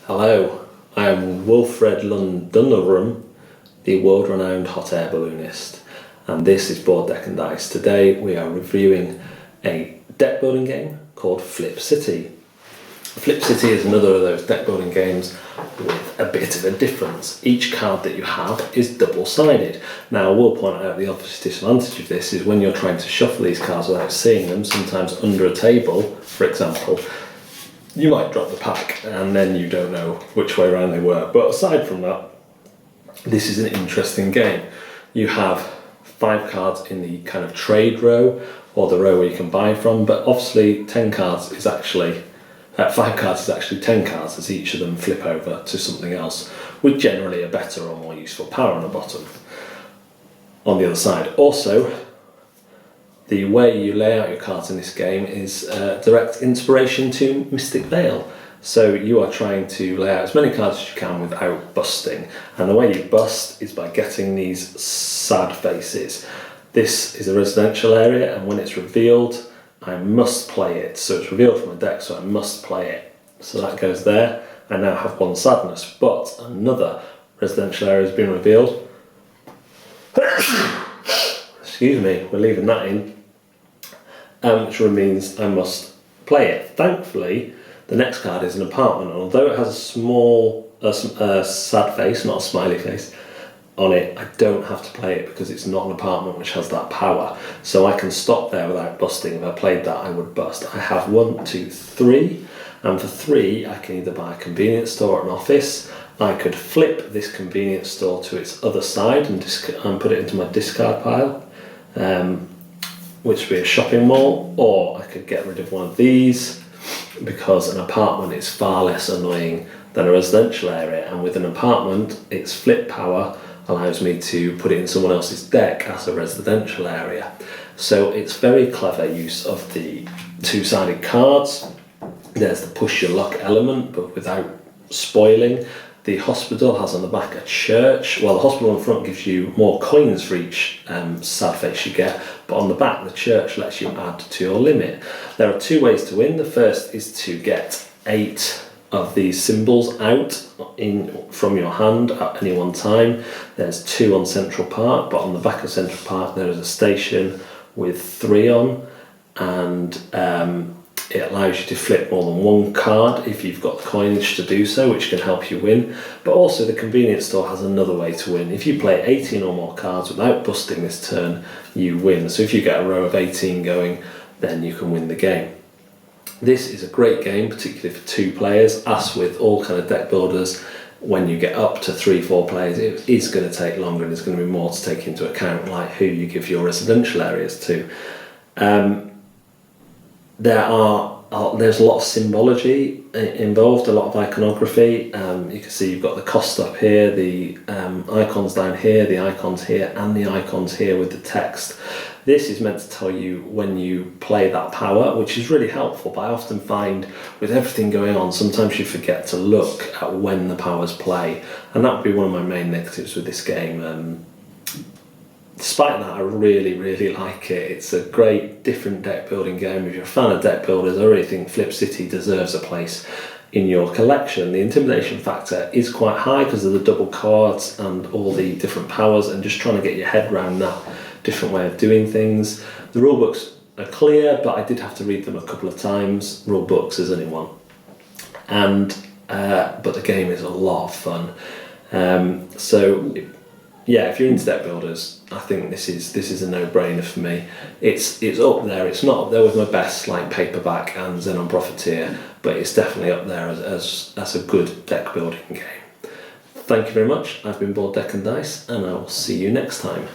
Hello, I am Wilfred Lundunnerum, the world-renowned hot air balloonist, and this is Board Deck and Dice. Today we are reviewing a deck building game called Flip City. Flip City is another of those deck building games with a bit of a difference. Each card that you have is double-sided. Now I will point out the obvious disadvantage of this is when you're trying to shuffle these cards without seeing them, sometimes under a table, for example, you might drop the pack and then you don't know which way around they were. But aside from that, this is an interesting game. You have 5 cards in the kind of trade row, or the row where you can buy from, but obviously 10 cards is actually, 5 cards is actually 10 cards, as each of them flip over to something else, with generally a better or more useful power on the bottom. On the other side, also, the way you lay out your cards in this game is direct inspiration to Mystic Vale. So you are trying to lay out as many cards as you can without busting. And the way you bust is by getting these sad faces. This is a residential area, and when it's revealed, I must play it. So it's revealed from a deck, so I must play it. So that goes there. I now have 1 sadness, but another residential area has been revealed. Excuse me, we're leaving that in. Which means I must play it. Thankfully, the next card is an apartment, and although it has a small sad face, not a smiley face, on it, I don't have to play it because it's not an apartment which has that power. So I can stop there without busting. If I played that, I would bust. I have 1, 2, 3, and for 3, I can either buy a convenience store or an office. I could flip this convenience store to its other side and put it into my discard pile. Which would be a shopping mall, or I could get rid of one of these because an apartment is far less annoying than a residential area, and with an apartment its flip power allows me to put it in someone else's deck as a residential area. So it's very clever use of the 2-sided cards. There's the push your luck element, but without spoiling. The hospital has on the back a church. Well, the hospital in front gives you more coins for each sad face you get, but on the back the church lets you add to your limit. There are 2 ways to win. The first is to get 8 of these symbols out from your hand at any one time. There's 2 on Central Park, but on the back of Central Park there is a station with 3 on, and it allows you to flip more than 1 card if you've got the coinage to do so, which can help you win. But also the convenience store has another way to win. If you play 18 or more cards without busting this turn, you win. So if you get a row of 18 going, then you can win the game. This is a great game, particularly for 2 players. As with all kind of deck builders, when you get up to 3-4 players, it is going to take longer and there's going to be more to take into account, like who you give your residential areas to. There's a lot of symbology involved, a lot of iconography. You can see you've got the cost up here, the icons down here, the icons here, and the icons here with the text. This is meant to tell you when you play that power, which is really helpful, but I often find with everything going on, sometimes you forget to look at when the powers play, and that would be one of my main negatives with this game. Despite that, I really like it. It's a great, different deck building game. If you're a fan of deck builders, I really think Flip City deserves a place in your collection. The intimidation factor is quite high because of the double cards and all the different powers, and just trying to get your head around that different way of doing things. The rule books are clear, but I did have to read them a couple of times. Rule books as anyone. But the game is a lot of fun. Yeah, if you're into deck builders, I think this is a no-brainer for me. It's up there. It's not up there with my best, like Paperback and Xenon Profiteer, but it's definitely up there as a good deck building game. Thank you very much. I've been Board Deck and Dice, and I will see you next time.